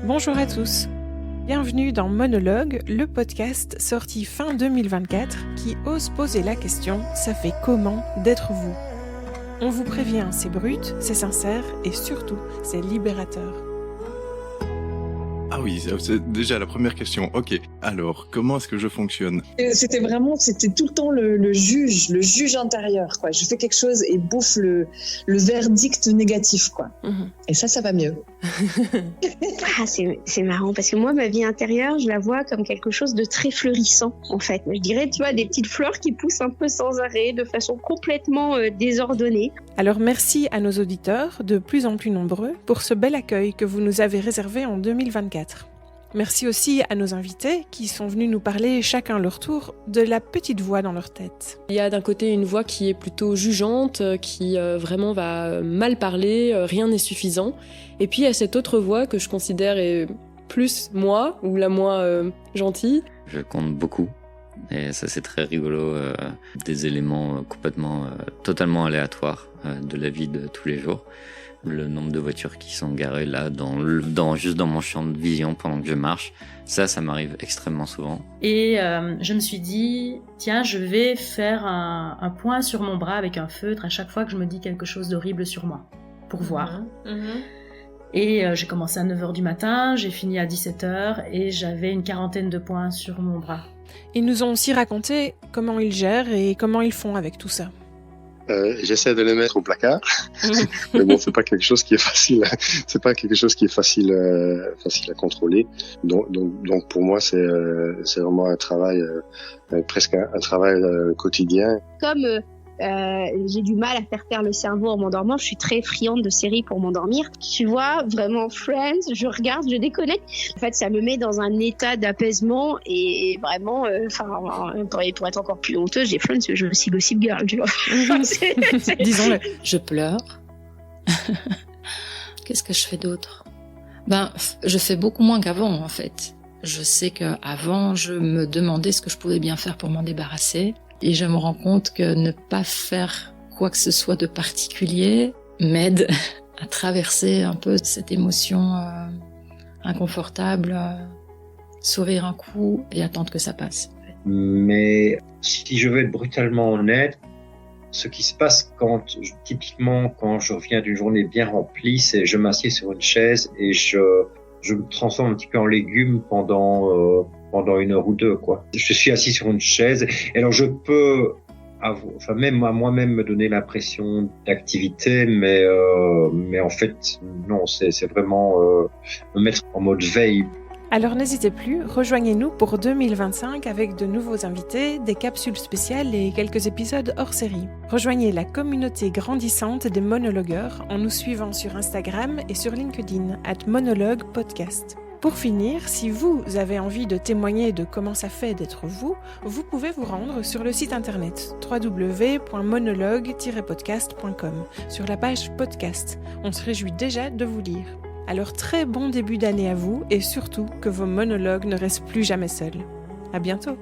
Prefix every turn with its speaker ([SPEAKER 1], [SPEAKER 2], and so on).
[SPEAKER 1] Bonjour à tous. Bienvenue dans Monologue, le podcast sorti fin 2024 qui ose poser la question « Ça fait comment d'être vous ?» On vous prévient, c'est brut, c'est sincère et surtout, c'est libérateur.
[SPEAKER 2] Ah oui, c'est déjà la première question. Ok, alors, comment est-ce que je fonctionne ?
[SPEAKER 3] C'était tout le temps le juge intérieur, quoi. Je fais quelque chose et bouffe le verdict négatif, quoi. Et ça va mieux.
[SPEAKER 4] C'est marrant parce que moi, ma vie intérieure, je la vois comme quelque chose de très fleurissant, en fait. Je dirais, tu vois, des petites fleurs qui poussent un peu sans arrêt, de façon complètement désordonnée.
[SPEAKER 1] Alors merci à nos auditeurs, de plus en plus nombreux, pour ce bel accueil que vous nous avez réservé en 2024. Merci aussi à nos invités qui sont venus nous parler chacun leur tour de la petite voix dans leur tête.
[SPEAKER 5] Il y a d'un côté une voix qui est plutôt jugeante, qui vraiment va mal parler, rien n'est suffisant. Et puis il y a cette autre voix que je considère est plus moi, ou la moi gentille.
[SPEAKER 6] Je compte beaucoup. Et ça, c'est très rigolo. Des éléments totalement aléatoires de la vie de tous les jours. Le nombre de voitures qui sont garées là, juste dans mon champ de vision pendant que je marche, ça m'arrive extrêmement souvent.
[SPEAKER 7] Et je me suis dit, tiens, je vais faire un point sur mon bras avec un feutre à chaque fois que je me dis quelque chose d'horrible sur moi, pour voir. Et j'ai commencé à 9h du matin, j'ai fini à 17h et j'avais une 40aine de points sur mon bras.
[SPEAKER 1] Ils nous ont aussi raconté comment ils gèrent et comment ils font avec tout ça.
[SPEAKER 8] J'essaie de les mettre au placard, mais bon, c'est pas quelque chose qui est facile. C'est pas quelque chose qui est facile à contrôler. Donc pour moi, c'est vraiment un travail, presque un travail quotidien.
[SPEAKER 4] Comme j'ai du mal à faire taire le cerveau en m'endormant, je suis très friande de séries pour m'endormir. Tu vois, vraiment Friends, je regarde, je déconnecte. En fait, ça me met dans un état d'apaisement et vraiment, pour être encore plus honteuse, j'ai Friends, je suis Gossip Girl, tu vois.
[SPEAKER 1] Disons-le.
[SPEAKER 9] Je pleure. Qu'est-ce que je fais d'autre ? Je fais beaucoup moins qu'avant, en fait. Je sais qu'avant, je me demandais ce que je pouvais bien faire pour m'en débarrasser. Et je me rends compte que ne pas faire quoi que ce soit de particulier m'aide à traverser un peu cette émotion inconfortable, sourire un coup et attendre que ça passe.
[SPEAKER 10] Mais si je veux être brutalement honnête, ce qui se passe typiquement quand je reviens d'une journée bien remplie, c'est je m'assieds sur une chaise et je me transforme un petit peu en légume pendant 1 heure ou 2, quoi. Je suis assis sur une chaise et alors je peux même à moi-même me donner l'impression d'activité, mais en fait non, c'est vraiment me mettre en mode veille.
[SPEAKER 1] Alors n'hésitez plus, rejoignez-nous pour 2025 avec de nouveaux invités, des capsules spéciales et quelques épisodes hors série. Rejoignez la communauté grandissante des monologueurs en nous suivant sur Instagram et sur LinkedIn @monologuepodcast. Pour finir, si vous avez envie de témoigner de comment ça fait d'être vous, vous pouvez vous rendre sur le site internet www.monologue-podcast.com sur la page podcast. On se réjouit déjà de vous lire. Alors très bon début d'année à vous et surtout que vos monologues ne restent plus jamais seuls. À bientôt!